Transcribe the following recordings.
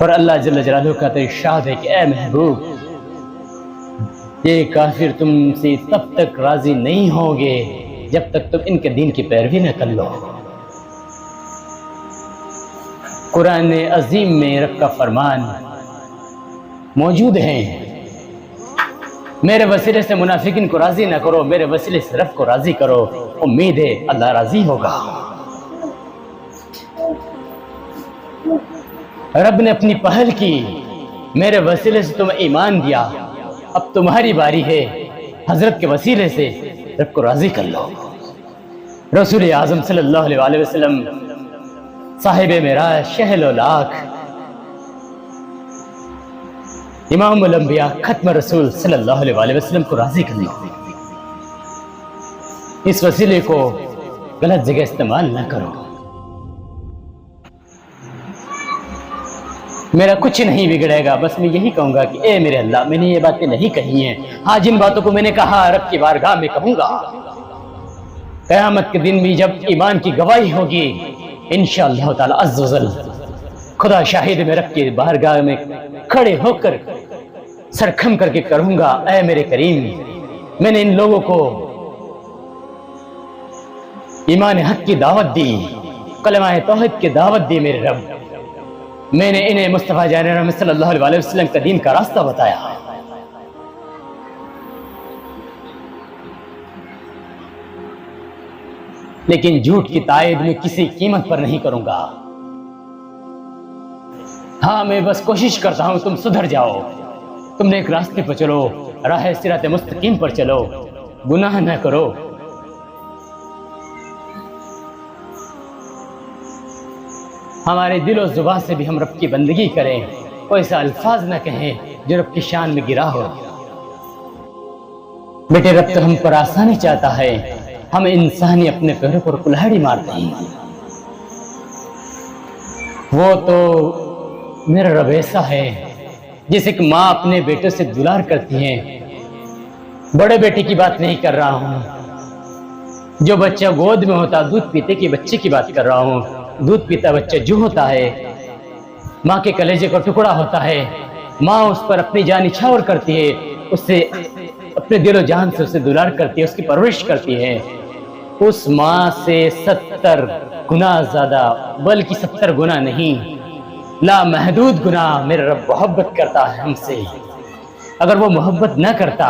और अल्लाह जल्ल जलालुहु का तो इरशाद है कि ए महबूब, ये काफिर तुमसे तब तक राजी नहीं होंगे जब तक तुम इनके दीन की पैरवी न कर लो। कुरान अजीम में रब का फरमान मौजूद है, मेरे वसीले से मुनाफिकिन को राजी ना करो, मेरे वसीले से रब को राजी करो, उम्मीद है अल्लाह राजी होगा। रब ने अपनी पहल की, मेरे वसीले से तुम्हें ईमान दिया, अब तुम्हारी बारी है हजरत के वसीले से रब को राजी कर लो। रसूल आज़म सल्लल्लाहु अलैहि वसल्लम साहिब मेराज शहलो लाख इमामुल अंबिया खत्म रसूल सल्लल्लाहु अलैहि वसल्लम को राजी कर लो। इस वसीले को गलत जगह इस्तेमाल ना करो। मेरा कुछ नहीं बिगड़ेगा, बस मैं यही कहूंगा कि ए मेरे अल्लाह, मैंने ये बातें नहीं कही हैं। हाँ, जिन बातों को मैंने कहा रब की बारगाह में कहूंगा। क़यामत के दिन भी जब ईमान की गवाही होगी, इंशाअल्लाह ताला अज़्ज़ व जल, खुदा शाहिद में रब की बारगाह में खड़े होकर सरखम करके करूंगा, ऐ मेरे करीम, मैंने इन लोगों को ईमान हक की दावत दी, कलमा तौहीद की दावत दी मेरे रब, मैंने इन्हें मुस्तफा जान रहमत सल्लल्लाहु अलैहि वसल्लम का दीन का रास्ता बताया। लेकिन झूठ की तायद में किसी कीमत पर नहीं करूंगा। हाँ, मैं बस कोशिश करता हूं तुम सुधर जाओ, तुम एक रास्ते पर चलो, राह सिरात मुस्तकीम पर चलो, गुनाह न करो। हमारे दिलो जुबान से भी हम रब की बंदगी करें, कोई ऐसा अल्फाज न कहें जो रब की शान में गिरा हो। बेटे, रब तो हम पर आसानी चाहता है, हम इंसानी अपने पैरों पर कुल्हाड़ी मारते हैं। वो तो मेरा रब ऐसा है जैसे कि माँ अपने बेटे से दुलार करती है। बड़े बेटे की बात नहीं कर रहा हूँ, जो बच्चा गोद में होता दूध पीते के बच्चे की बात कर रहा हूँ। दूध पीता बच्चा जो होता है, माँ के कलेजे का टुकड़ा होता है, माँ उस पर अपनी जान निछावर करती है, उससे अपने दिलो जान से उसे दुलार करती है, उसकी परवरिश करती है। उस माँ से 70 गुना ज्यादा, बल्कि 70 गुना नहीं, लामहदूद गुना मेरा रब मोहब्बत करता है हमसे। अगर वो मोहब्बत न करता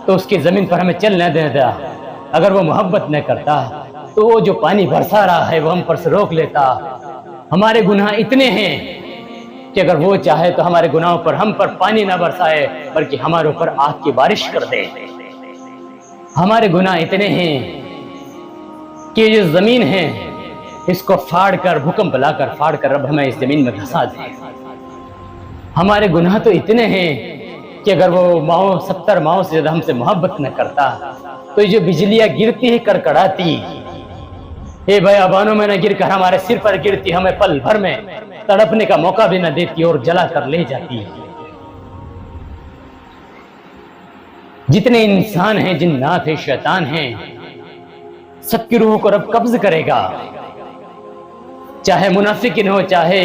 तो उसकी जमीन पर हमें चल न देता। अगर वो मोहब्बत न करता तो वो जो पानी बरसा रहा है वो हम पर से रोक लेता। हमारे गुनाह इतने हैं कि अगर वो चाहे तो हमारे गुनाहों पर हम पर पानी ना बरसाए, बल्कि हमारे ऊपर आग की बारिश कर दे। हमारे गुनाह इतने हैं कि ये जमीन है, इसको फाड़ कर, भूकंप लाकर फाड़ कर रब हमें इस जमीन में धंसा दे। हमारे गुनाह तो इतने हैं कि अगर वो माओ 70 माओ से ज्यादा हमसे मोहब्बत न करता तो ये जो बिजलियां गिरती है कड़कड़ाती, ये बयाबानों में न गिर कर हमारे सिर पर गिरती, हमें पल भर में तड़पने का मौका भी न देती और जला कर ले जाती है। जितने इंसान हैं, जिन्नात हैं, शैतान हैं, सबकी रूहों को रब कब्ज करेगा। चाहे मुनाफिकिन हो, चाहे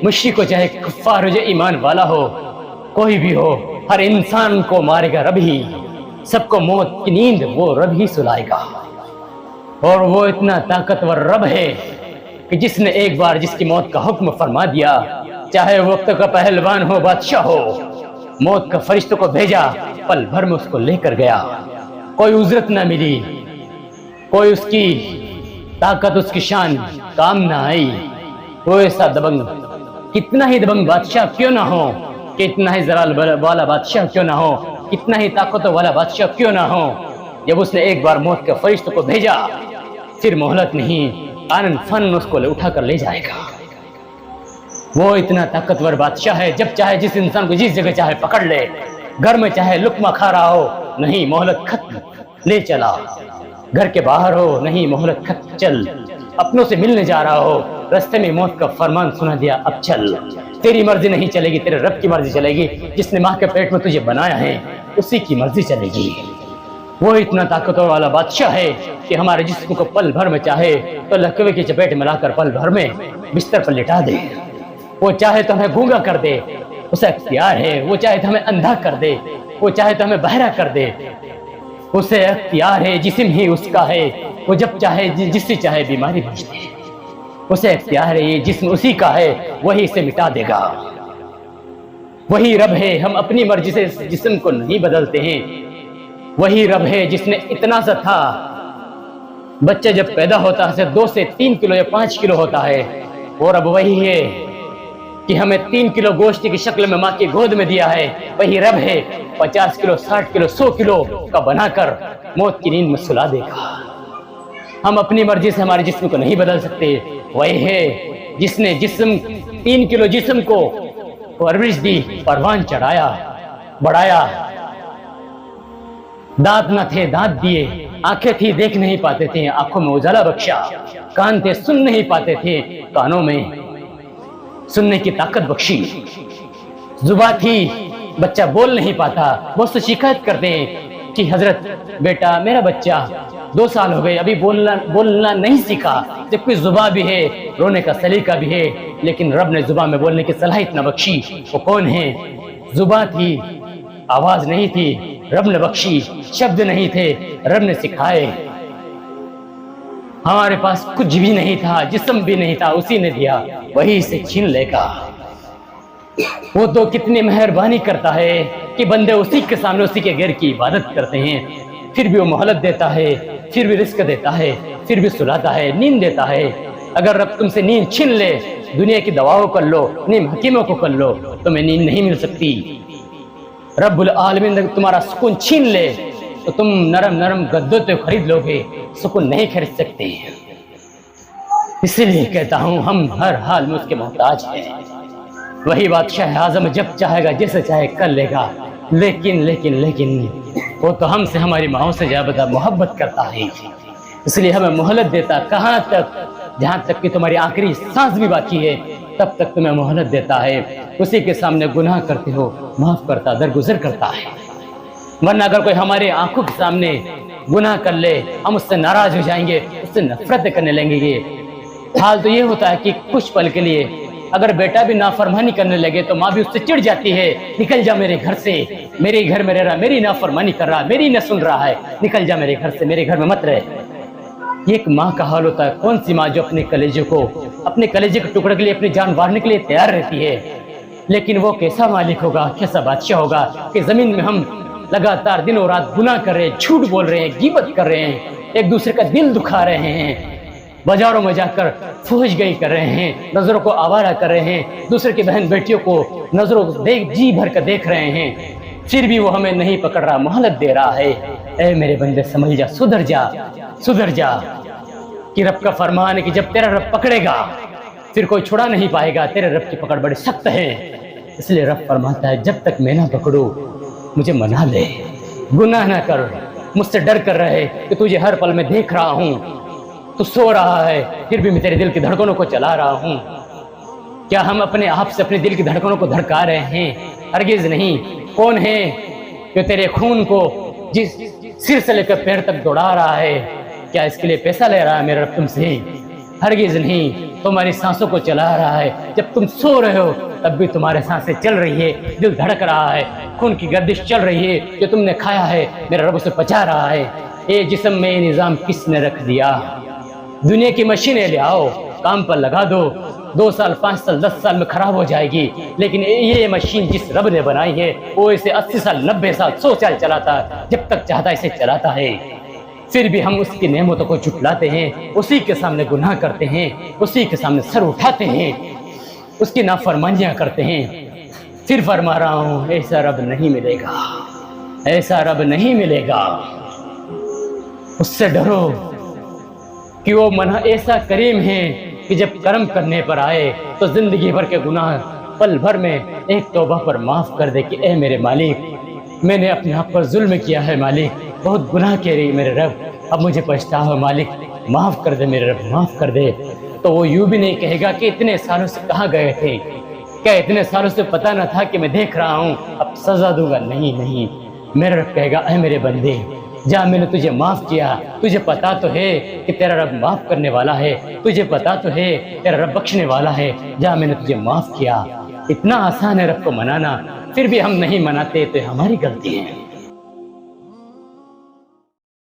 मुश्रिक हो, चाहे कुफ्फार हो, चाहे ईमान वाला हो, कोई भी हो, हर इंसान को मारेगा रब ही। सबको मौत की नींद वो रब ही सुलाएगा। और वो इतना ताकतवर रब है कि जिसने एक बार जिसकी मौत का हुक्म फरमा दिया, चाहे वो वक्त का पहलवान हो, बादशाह हो, मौत का फरिश्तों को भेजा, पल भर में उसको लेकर गया। कोई उजरत ना मिली, कोई उसकी ताकत, उसकी शान काम ना आई। वो ऐसा दबंग, कितना ही दबंग बादशाह क्यों ना हो, कितना ही जलाल वाला बादशाह क्यों ना हो, कितना ही ताकतों वाला बादशाह क्यों ना हो, जब उसने एक बार मौत के फरिश्तों को भेजा, फिर मोहलत नहीं, आनन फन उसको उठा कर ले जाएगा। वो इतना ताकतवर बादशाह है, जब चाहे जिस इंसान को जिस जगह चाहे पकड़ ले, घर में चाहे लुकमा खा रहा हो, नहीं मोहलत खत्म, ले चला। घर के बाहर हो, नहीं मोहलत खत्म, चल। अपनों से मिलने जा रहा हो, रास्ते में मौत का फरमान सुना दिया, अब चल। तेरी मर्जी नहीं चलेगी, तेरे रब की मर्जी चलेगी। जिसने माँ के पेट में तुझे बनाया है, उसी की मर्जी चलेगी। वो इतना ताकतवर वाला बादशाह है कि हमारे जिस्म को पल भर में चाहे तो लकवे की चपेट में लाकर पल भर में बिस्तर पर लिटा दे। वो चाहे तो हमें गूंगा कर दे, उसे अख्तियार है। वो चाहे तो हमें अंधा कर दे, वो चाहे तो हमें बहरा कर दे, उसे अख्तियार है। जिस्म ही उसका है, वो जब चाहे जिससे चाहे बीमारी भेज दे। उसे अख्तियार है, ये जिस्म उसी का है, वही इसे मिटा देगा। वही रब है, हम अपनी मर्जी से इस जिस्म को नहीं बदलते हैं। वही रब है जिसने इतना सा था, बच्चा जब पैदा होता है 2 से 3 किलो या 5 किलो होता है। और अब वही है कि हमें 3 किलो गोश्त की शक्ल में माँ की गोद में दिया है। वही रब है 50 किलो, 60 किलो, 100 किलो का बनाकर मौत की नींद में सुला देगा। हम अपनी मर्जी से हमारे जिस्म को नहीं बदल सकते। वही है जिसने जिस्म 3 किलो जिस्म को परवरिश दी, परवान चढ़ाया, बढ़ाया। दांत न थे, दांत दिए। आंखें थी, देख नहीं पाते थे, आंखों में उजाला बख्शा। कान थे, सुन नहीं पाते थे, कानों में सुनने की ताकत बख्शी। जुबान थी, बच्चा बोल नहीं पाता। बहुत से शिकायत करते हैं कि हजरत बेटा मेरा बच्चा 2 साल हो गए, अभी बोलना नहीं सीखा। जबकि जुबान भी है, रोने का सलीका भी है, लेकिन रब ने जुबान में बोलने की सलाहियत न बख्शी। वो कौन है? जुबान थी, आवाज नहीं थी, रब ने बख्शी। शब्द नहीं थे, रब ने सिखाए। हमारे पास कुछ भी नहीं था, जिस्म भी नहीं था, उसी ने दिया, वही से छीन लेगा। वो तो कितनी मेहरबानी करता है कि बंदे उसी के सामने उसी के गैर की इबादत करते हैं। फिर भी वो मोहलत देता है, फिर भी रिस्क देता है, फिर भी सुलाता है, नींद देता है। अगर रब तुमसे नींद छीन ले, दुनिया की दवाओं कर लो, नीम हकीमों को कर लो, तुम्हें नींद नहीं मिल सकती। रब्बुल आलमीन अगर तुम्हारा सुकून छीन ले तो तुम नरम नरम गद्दों तो खरीद लोगे, सुकून नहीं खरीद सकते। इसीलिए कहता हूं हम हर हाल में उसके मोहताज हैं। वही बादशाह आजम जब चाहेगा जैसे चाहे कर लेगा। लेकिन लेकिन लेकिन वो तो हमसे, हमारी माओ से ज्यादा मोहब्बत करता है। इसलिए हमें मोहलत देता। कहाँ तक? जहाँ तक कि तुम्हारी आखिरी सांस भी बाकी है, तब तक तुम्हें मोहलत देता है। उसी के सामने गुनाह करते हो, माफ करता, दरगुजर करता है। वरना अगर कोई हमारे आंखों के सामने गुनाह कर ले, हम उससे नाराज हो जाएंगे, उससे नफरत करने लगेंगे। हाल तो ये होता है कि कुछ पल के लिए अगर बेटा भी नाफरमानी करने लगे तो माँ भी उससे चिढ़ जाती है, निकल जा मेरे घर से, मेरे घर में रह रहा, मेरी नाफरमानी कर रहा, मेरी न सुन रहा है, निकल जा मेरे घर से, मेरे घर में मत रहे। ये एक माँ का हाल होता है। कौन सी माँ जो अपने कलेजे के टुकड़े के लिए अपनी जान वारने के लिए तैयार रहती है। लेकिन वो कैसा मालिक होगा, कैसा बादशाह होगा कि जमीन में हम लगातार दिनों रात गुनाह कर रहे हैं, झूठ बोल रहे हैं, गीबत कर रहे हैं, एक दूसरे का दिल दुखा रहे हैं, बाजारों में जाकर फौज गई कर रहे हैं, नजरों को आवारा कर रहे हैं, दूसरे की बहन बेटियों को नजरों देख जी भर कर देख रहे हैं। फिर भी वो हमें नहीं पकड़ रहा, मोहलत दे रहा है। ऐ मेरे बंदे समझ जा, सुधर जा, सुधर जा। कि रब का फरमान है कि जब तेरा रब पकड़ेगा फिर कोई छुड़ा नहीं पाएगा। तेरे रब की पकड़ बड़ी सख्त है। इसलिए रब फरमाता है जब तक मैं ना पकड़ू मुझे मना ले, गुनाह ना कर। मुझसे डर कर रहे कि तुझे हर पल में देख रहा हूँ, तू सो रहा है फिर भी मैं तेरे दिल की धड़कनों को चला रहा हूँ। क्या हम अपने आप से अपने दिल की धड़कनों को धड़का रहे हैं? हरगिज नहीं। कौन है जो तेरे खून को जिस सिर से लेकर पैर तक दौड़ा रहा है? क्या इसके लिए पैसा ले रहा है मेरा रब तुमसे? हरगिज नहीं। तुम्हारी सांसों को चला रहा है। जब तुम सो रहे हो तब भी तुम्हारे सांसें चल रही है, दिल धड़क रहा है, खून की गर्दिश चल रही है। जो तुमने खाया है मेरा रब उसे पचा रहा है। ये जिस्म में ये निज़ाम किसने रख दिया? दुनिया की मशीनें ले आओ, काम पर लगा दो, 2 साल 5 साल 10 साल में खराब हो जाएगी। लेकिन ये मशीन जिस रब ने बनाई है वो इसे 80 साल 90 साल 100 साल चलाता है, जब तक चाहता इसे चलाता है। फिर भी हम उसकी नेमतों को झुठलाते हैं, उसी के सामने गुनाह करते हैं, उसी के सामने सर उठाते हैं, उसकी नाफरमानियां करते हैं। फिर फरमा रहा हूं ऐसा रब नहीं मिलेगा, ऐसा रब नहीं मिलेगा। उससे डरो कि वो मना ऐसा करीम है कि जब कर्म करने पर आए तो जिंदगी भर के गुनाह पल भर में एक तौबा पर माफ कर दे कि ए मेरे मालिक मैंने अपने आप पर जुल्म किया है, मालिक बहुत गुनाह किए रही मेरे रब, अब मुझे पछतावा मालिक, माफ कर दे मेरे रब, माफ कर दे। तो वो यूं भी नहीं कहेगा कि इतने सालों से कहाँ गए थे, क्या इतने सालों से पता न था कि मैं देख रहा हूँ, अब सजा दूंगा। नहीं नहीं, मेरा रब कहेगा ऐ मेरे बंदे जा मैंने तुझे माफ किया, तुझे पता तो है कि तेरा रब माफ करने वाला है, तुझे पता तो है तेरा रब बख्शने वाला है, जा मैंने तुझे माफ किया। इतना आसान है रब को मनाना, फिर भी हम नहीं मनाते तो हमारी गलती है।